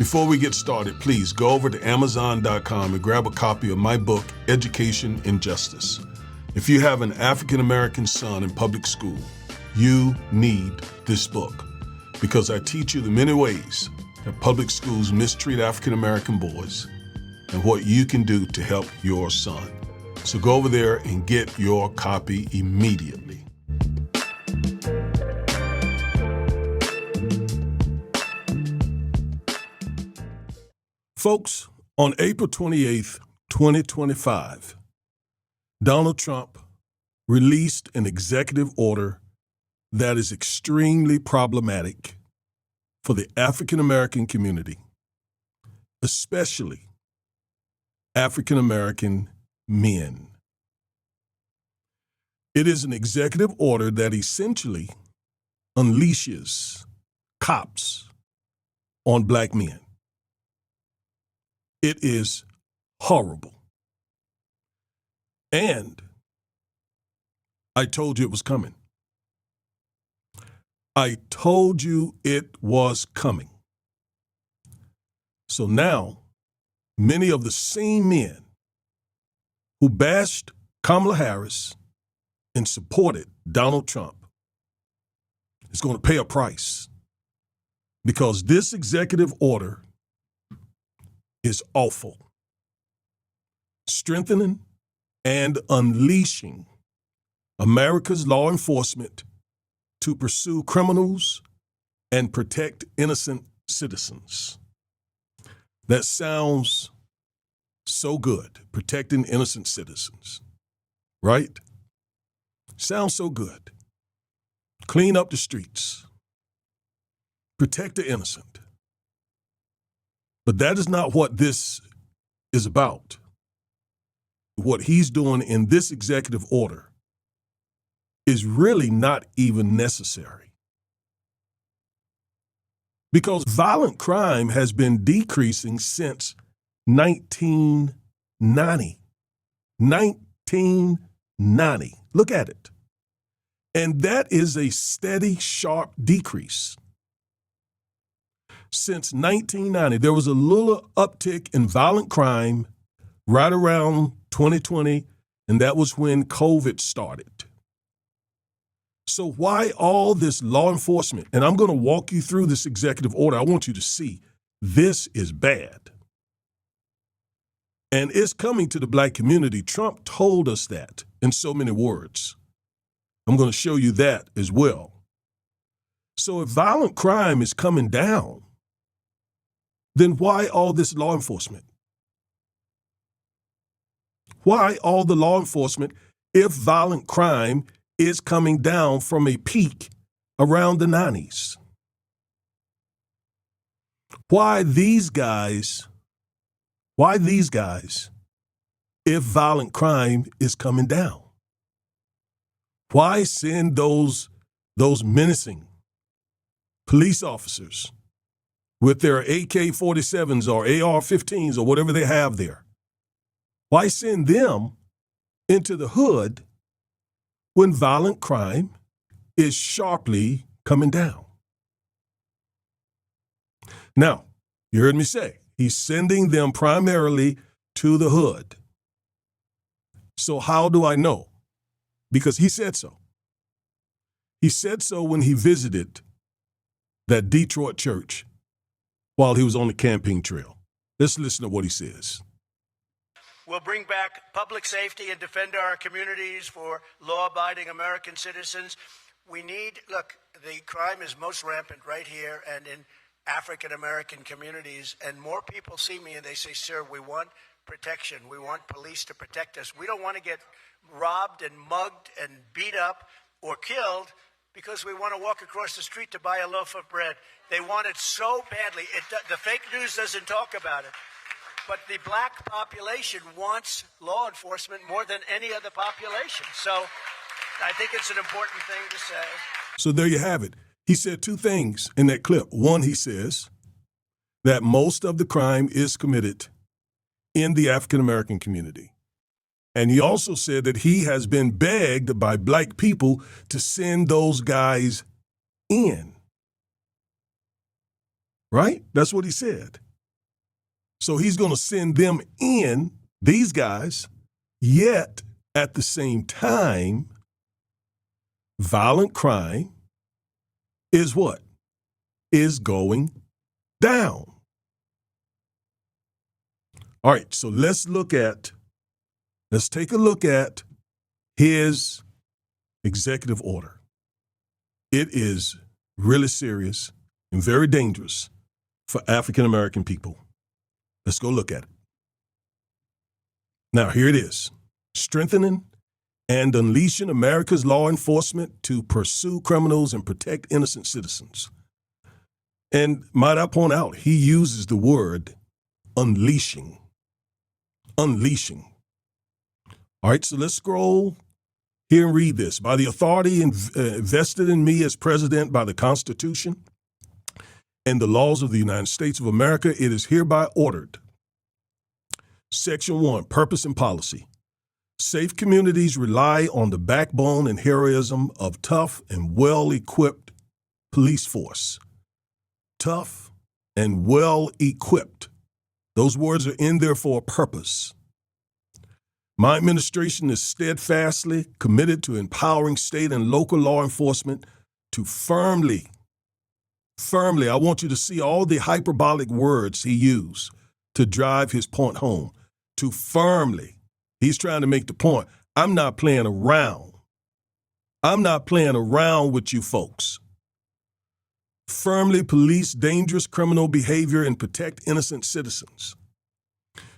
Before we get started, please go over to Amazon.com and grab a copy of my book, Education and Justice. If you have an African-American son in public school, you need this book because I teach you the many ways that public schools mistreat African-American boys and what you can do to help your son. So go over there and get your copy immediately. Folks, on April 28th, 2025, Donald Trump released an executive order that is extremely problematic for the African-American community, especially African-American men. It is an executive order that essentially unleashes cops on black men. It is horrible. And I told you it was coming. I told you it was coming. So now, many of the same men who bashed Kamala Harris and supported Donald Trump is going to pay a price because this executive order is awful, strengthening and unleashing America's law enforcement to pursue criminals and protect innocent citizens. That sounds so good, protecting innocent citizens, right? Sounds so good. Clean up the streets, protect the innocent. But that is not what this is about. What he's doing in this executive order is really not even necessary. Because violent crime has been decreasing since 1990. 1990. Look at it. And that is a steady, sharp decrease. Since 1990, there was a little uptick in violent crime right around 2020, and that was when COVID started. So why all this law enforcement? And I'm going to walk you through this executive order. I want you to see this is bad. And it's coming to the black community. Trump told us that in so many words. I'm going to show you that as well. So if violent crime is coming down, then why all this law enforcement? Why all the law enforcement if violent crime is coming down from a peak around the 90s? Why these guys if violent crime is coming down? Why send those menacing police officers with their AK-47s or AR-15s or whatever they have there? Why send them into the hood when violent crime is sharply coming down? Now, you heard me say, he's sending them primarily to the hood. So how do I know? Because he said so. He said so when he visited that Detroit church while he was on the campaign trail. Let's listen to what he says. We'll bring back public safety and defend our communities for law-abiding American citizens. Look, the crime is most rampant right here and in African-American communities, and more people see me and they say, sir, we want protection. We want police to protect us. We don't want to get robbed and mugged and beat up or killed because we want to walk across the street to buy a loaf of bread. They want it so badly. The fake news doesn't talk about it. But the black population wants law enforcement more than any other population. So I think it's an important thing to say. So there you have it. He said two things in that clip. One, he says that most of the crime is committed in the African-American community. And he also said that he has been begged by black people to send those guys in. Right? That's what he said. So he's going to send them in, these guys, yet at the same time, violent crime is what? Is going down. All right, so let's take a look at his executive order. It is really serious and very dangerous for African American people. Let's go look at it. Now, here it is. Strengthening and unleashing America's law enforcement to pursue criminals and protect innocent citizens. And might I point out, he uses the word unleashing. Unleashing. All right, so let's scroll here and read this. By the authority vested in me as president by the Constitution and the laws of the United States of America, it is hereby ordered. Section 1, Purpose and Policy. Safe communities rely on the backbone and heroism of tough and well-equipped police force. Tough and well-equipped. Those words are in there for a purpose. My administration is steadfastly committed to empowering state and local law enforcement to firmly, I want you to see all the hyperbolic words he used to drive his point home. To firmly, he's trying to make the point, I'm not playing around. I'm not playing around with you folks. Firmly police dangerous criminal behavior and protect innocent citizens.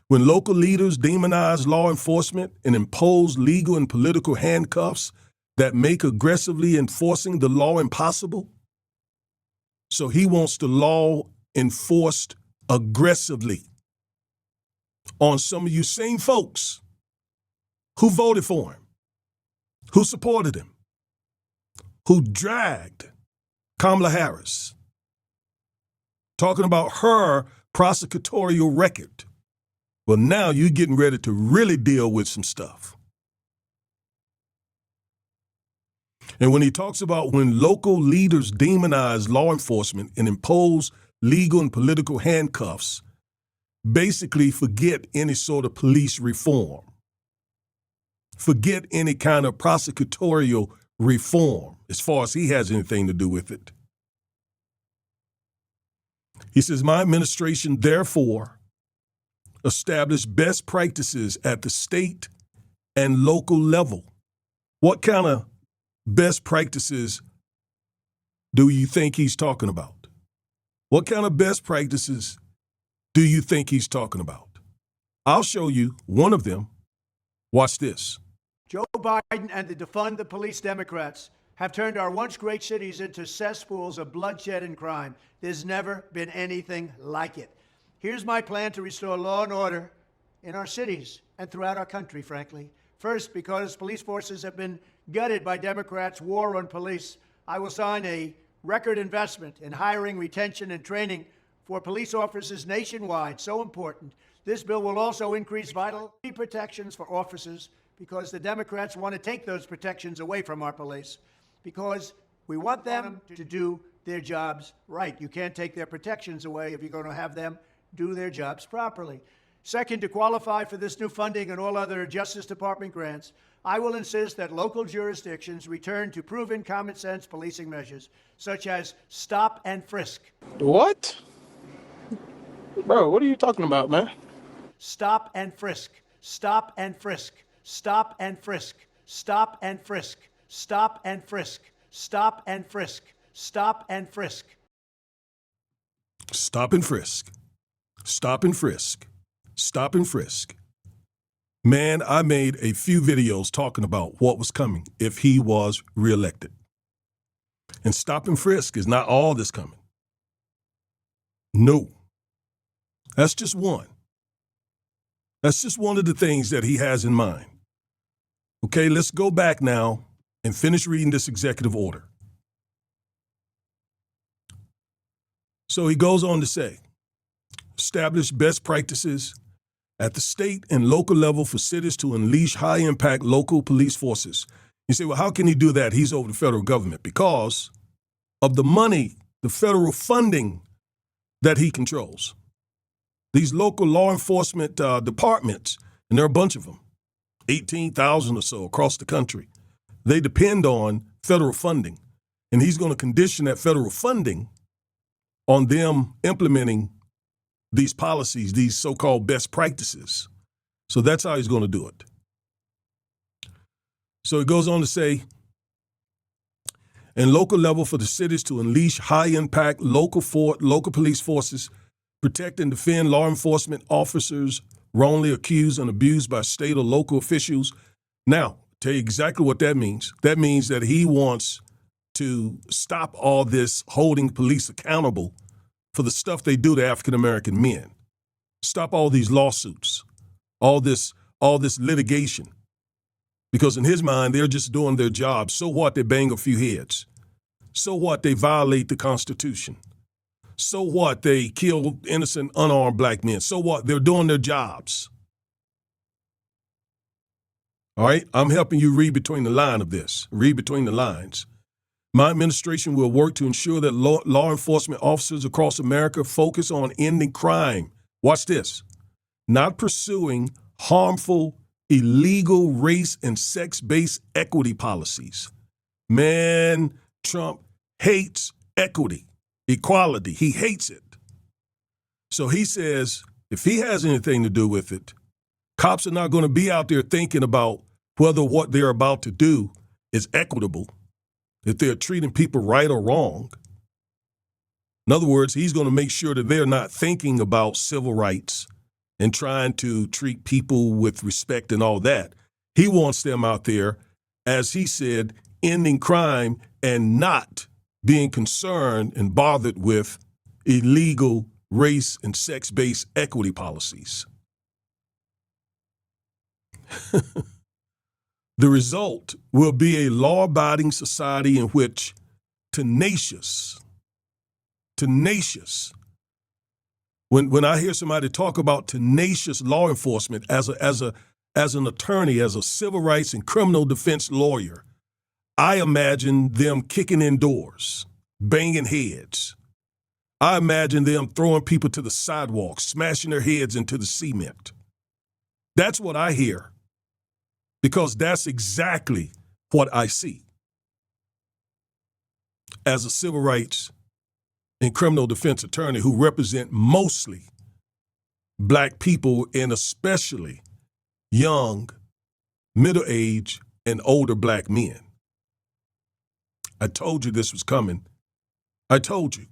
When local leaders demonize law enforcement and impose legal and political handcuffs that make aggressively enforcing the law impossible, so he wants the law enforced aggressively on some of you same folks who voted for him, who supported him, who dragged Kamala Harris, talking about her prosecutorial record. Well, now you're getting ready to really deal with some stuff. And when he talks about when local leaders demonize law enforcement and impose legal and political handcuffs, basically forget any sort of police reform. Forget any kind of prosecutorial reform as far as he has anything to do with it. He says, my administration, therefore, established best practices at the state and local level. What kind of best practices do you think he's talking about? What kind of best practices do you think he's talking about? I'll show you one of them. Watch this. Joe Biden and the defund the police Democrats have turned our once great cities into cesspools of bloodshed and crime. There's never been anything like it. Here's my plan to restore law and order in our cities and throughout our country, frankly. First, because police forces have been gutted by Democrats' war on police, I will sign a record investment in hiring, retention, and training for police officers nationwide. So important. This bill will also increase vital protections for officers because the Democrats want to take those protections away from our police because we want them to do their jobs right. You can't take their protections away if you're going to have them do their jobs properly. Second, to qualify for this new funding and all other Justice Department grants, I will insist that local jurisdictions return to proven common sense policing measures, such as stop and frisk. What? Bro, what are you talking about, man? Stop and frisk. Stop and frisk. Stop and frisk. Stop and frisk. Stop and frisk. Stop and frisk. Stop and frisk. Stop and frisk. Stop and frisk. Stop and frisk. Man, I made a few videos talking about what was coming if he was reelected. And stop and frisk is not all that's coming. No. That's just one. That's just one of the things that he has in mind. Okay, let's go back now and finish reading this executive order. So he goes on to say, establish best practices at the state and local level for cities to unleash high-impact local police forces. You say, well, how can he do that? He's over the federal government because of the money, the federal funding that he controls. these local law enforcement departments, and there are a bunch of them, 18,000 or so across the country, they depend on federal funding. And he's going to condition that federal funding on them implementing these policies, these so-called best practices. So that's how he's going to do it. So it goes on to say, and local level for the cities to unleash high-impact local police forces, protect and defend law enforcement officers wrongly accused and abused by state or local officials. Now, I'll tell you exactly what that means. That means that he wants to stop all this holding police accountable for the stuff they do to African-American men. Stop all these lawsuits, all this litigation. Because in his mind, they're just doing their job. So what? They bang a few heads. So what? They violate the Constitution. So what? They kill innocent, unarmed black men. So what? They're doing their jobs. All right? I'm helping you read between the line of this. Read between the lines. My administration will work to ensure that law enforcement officers across America focus on ending crime. Watch this. Not pursuing harmful, illegal race and sex-based equity policies. Man, Trump hates equity, equality. He hates it. So he says if he has anything to do with it, cops are not going to be out there thinking about whether what they're about to do is equitable, if they're treating people right or wrong. In other words, he's going to make sure that they're not thinking about civil rights and trying to treat people with respect and all that. He wants them out there, as he said, ending crime and not being concerned and bothered with illegal race and sex-based equity policies. The result will be a law-abiding society in which tenacious. When I hear somebody talk about tenacious law enforcement as an attorney, as a civil rights and criminal defense lawyer, I imagine them kicking in doors, banging heads. I imagine them throwing people to the sidewalk, smashing their heads into the cement. That's what I hear, because that's exactly what I see as a civil rights and criminal defense attorney who represent mostly black people and especially young, middle-aged, and older black men. I told you this was coming. I told you.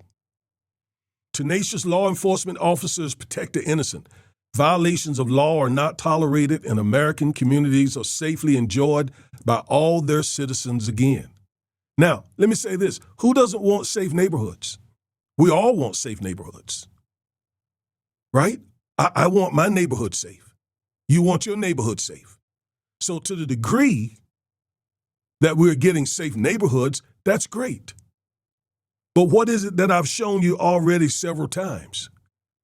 Tenacious law enforcement officers protect the innocent. Violations of law are not tolerated, and American communities are safely enjoyed by all their citizens again. Now, let me say this. Who doesn't want safe neighborhoods? We all want safe neighborhoods, right? I want my neighborhood safe. You want your neighborhood safe. So to the degree that we're getting safe neighborhoods, that's great. But what is it that I've shown you already several times?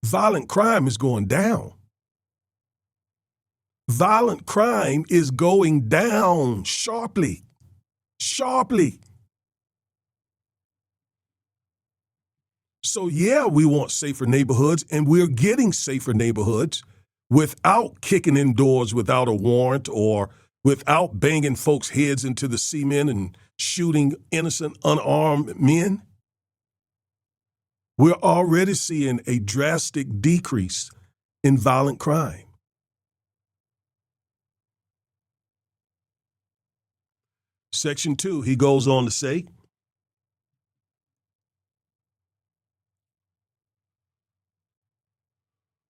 Violent crime is going down. Violent crime is going down sharply. So yeah, we want safer neighborhoods, and we're getting safer neighborhoods without kicking in doors without a warrant or without banging folks' heads into the cement and shooting innocent, unarmed men. We're already seeing a drastic decrease in violent crime. Section 2, he goes on to say,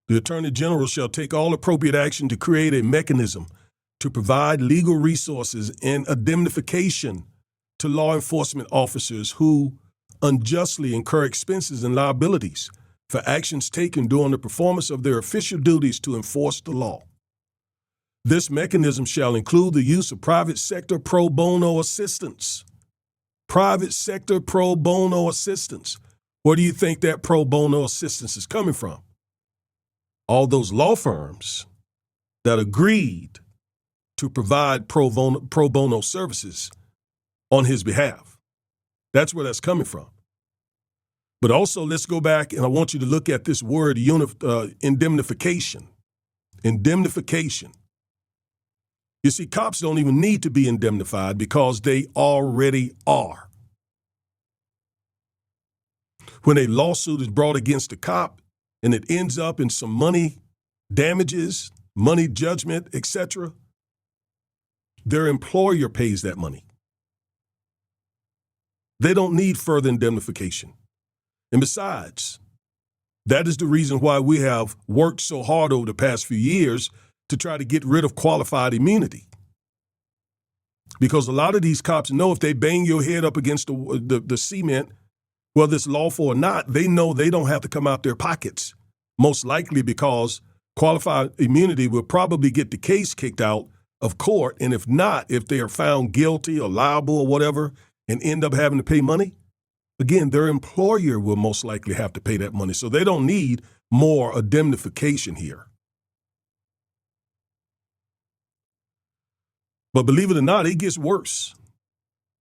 the Attorney General shall take all appropriate action to create a mechanism to provide legal resources and indemnification to law enforcement officers who unjustly incur expenses and liabilities for actions taken during the performance of their official duties to enforce the law. This mechanism shall include the use of private sector pro bono assistance. Private sector pro bono assistance. Where do you think that pro bono assistance is coming from? All those law firms that agreed to provide pro bono services on his behalf. That's where that's coming from. But also, let's go back, and I want you to look at this word, indemnification. Indemnification. You see, cops don't even need to be indemnified because they already are. When a lawsuit is brought against a cop and it ends up in some money damages, money judgment, etc., their employer pays that money. They don't need further indemnification. And besides, that is the reason why we have worked so hard over the past few years to try to get rid of qualified immunity. Because a lot of these cops know if they bang your head up against the cement, whether it's lawful or not, they know they don't have to come out their pockets, most likely because qualified immunity will probably get the case kicked out of court. And if not, if they are found guilty or liable or whatever and end up having to pay money, again, their employer will most likely have to pay that money. So they don't need more indemnification here. But believe it or not, it gets worse.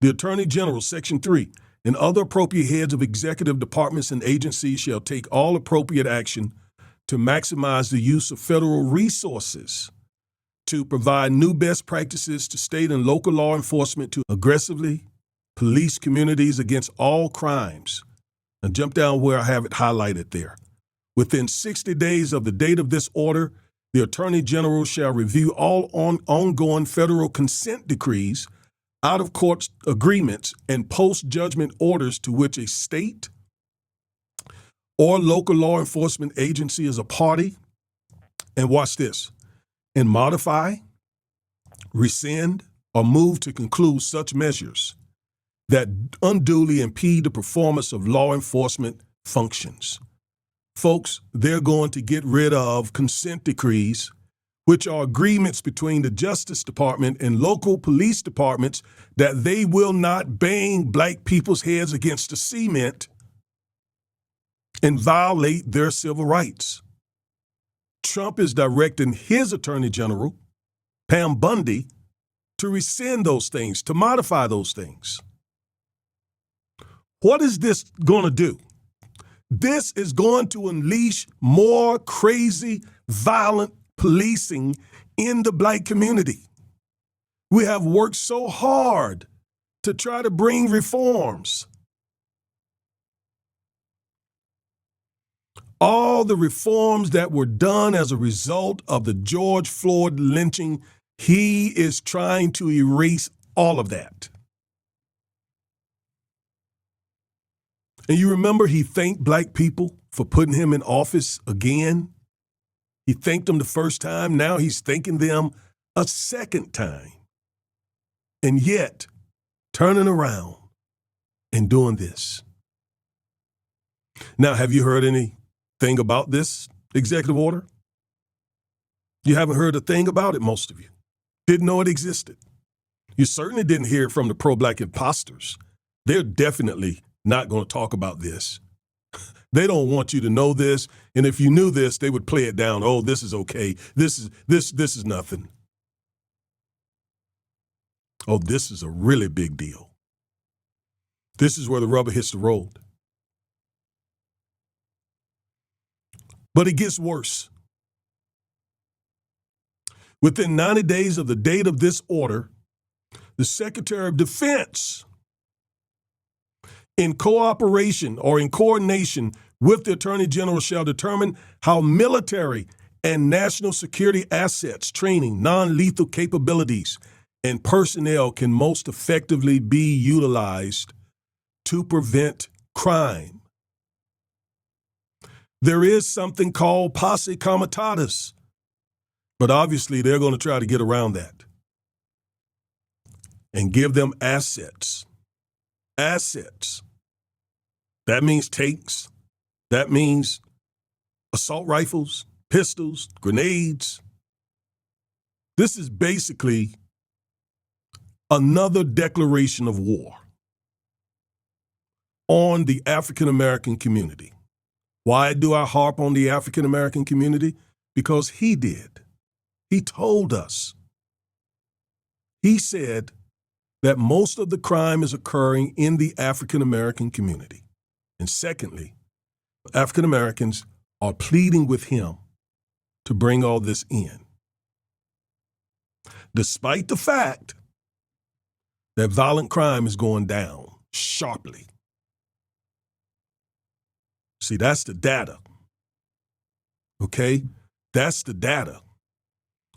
The Attorney General, Section 3, and other appropriate heads of executive departments and agencies shall take all appropriate action to maximize the use of federal resources to provide new best practices to state and local law enforcement to aggressively police communities against all crimes. And jump down where I have it highlighted there. Within 60 days of the date of this order, the Attorney General shall review all ongoing federal consent decrees, out-of-court agreements, and post-judgment orders to which a state or local law enforcement agency is a party, and watch this, and modify, rescind, or move to conclude such measures that unduly impede the performance of law enforcement functions. Folks, they're going to get rid of consent decrees, which are agreements between the Justice Department and local police departments that they will not bang black people's heads against the cement and violate their civil rights. Trump is directing his Attorney General, Pam Bundy, to rescind those things, to modify those things. What is this going to do? This is going to unleash more crazy, violent policing in the black community. We have worked so hard to try to bring reforms. All the reforms that were done as a result of the George Floyd lynching, he is trying to erase all of that. And you remember he thanked black people for putting him in office again? He thanked them the first time. Now he's thanking them a second time. And yet, turning around and doing this. Now, have you heard anything about this executive order? You haven't heard a thing about it, most of you. Didn't know it existed. You certainly didn't hear it from the pro-black imposters. They're definitely not going to talk about this. They don't want you to know this, and if you knew this, they would play it down. Oh, this is okay. This is nothing. Oh, this is a really big deal. This is where the rubber hits the road. But it gets worse. Within 90 days of the date of this order, the Secretary of Defense, in cooperation or in coordination with the Attorney General, shall determine how military and national security assets, training, non-lethal capabilities, and personnel can most effectively be utilized to prevent crime. There is something called posse comitatus, but obviously they're going to try to get around that and give them assets. Assets. That means tanks. That means assault rifles, pistols, grenades. This is basically another declaration of war on the African American community. Why do I harp on the African American community? Because he did. He told us. He said that most of the crime is occurring in the African American community. And secondly, African Americans are pleading with him to bring all this in, despite the fact that violent crime is going down sharply. See, that's the data. Okay? That's the data.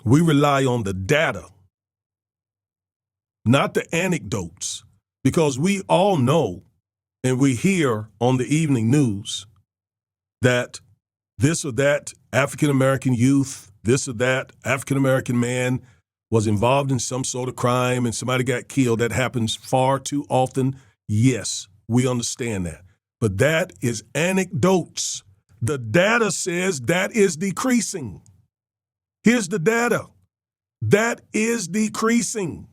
We rely on the data, not the anecdotes, because we all know and we hear on the evening news that this or that African-American youth, this or that African-American man was involved in some sort of crime and somebody got killed. That happens far too often. Yes, we understand that. But that is anecdotes. The data says that is decreasing. Here's the data. That is decreasing.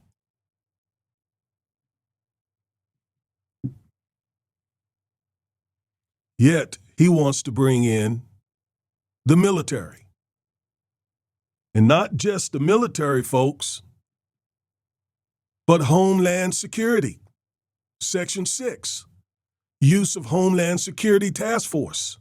Yet he wants to bring in the military. And not just the military, folks, but Homeland Security. Section 6, use of Homeland Security Task Force.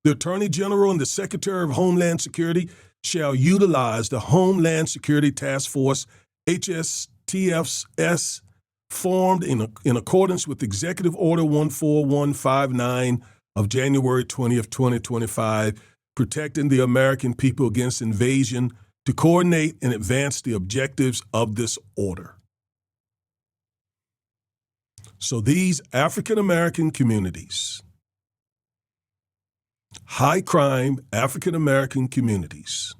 The Attorney General and the Secretary of Homeland Security shall utilize the Homeland Security Task Force, HSTFS, formed in accordance with Executive Order 14159 of January 20th, 2025, protecting the American people against invasion, to coordinate and advance the objectives of this order. So these African American communities, high crime African American communities,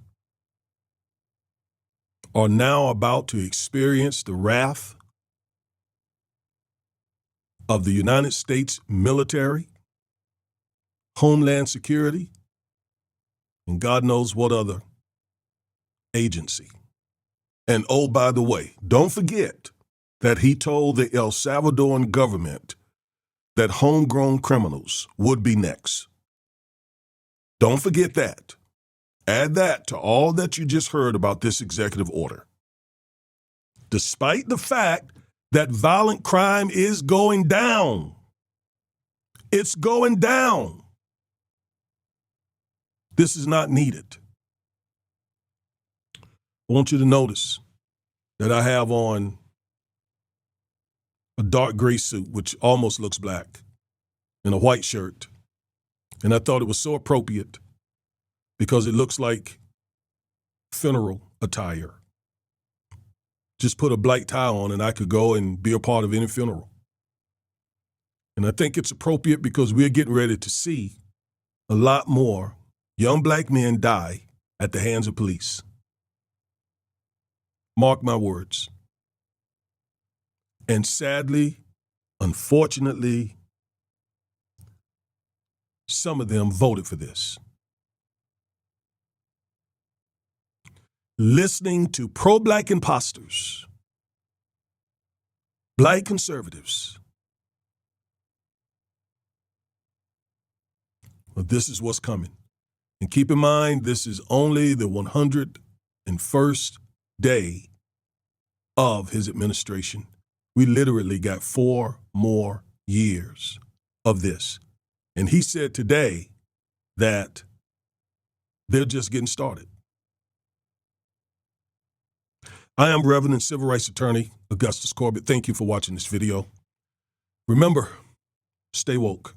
are now about to experience the wrath of the United States military, Homeland Security, and God knows what other agency. And oh, by the way, don't forget that he told the El Salvadoran government that homegrown criminals would be next. Don't forget that. Add that to all that you just heard about this executive order. Despite the fact that violent crime is going down, it's going down. This is not needed. I want you to notice that I have on a dark gray suit, which almost looks black, and a white shirt. And I thought it was so appropriate because it looks like funeral attire. Just put a black tie on and I could go and be a part of any funeral. And I think it's appropriate because we're getting ready to see a lot more young black men die at the hands of police. Mark my words. And sadly, unfortunately, some of them voted for this. Listening to pro-black imposters, black conservatives. Well, this is what's coming. And keep in mind, this is only the 101st day of his administration. We literally got 4 more years of this. And he said today that they're just getting started. I am Reverend Civil Rights Attorney Augustus Corbett. Thank you for watching this video. Remember, stay woke.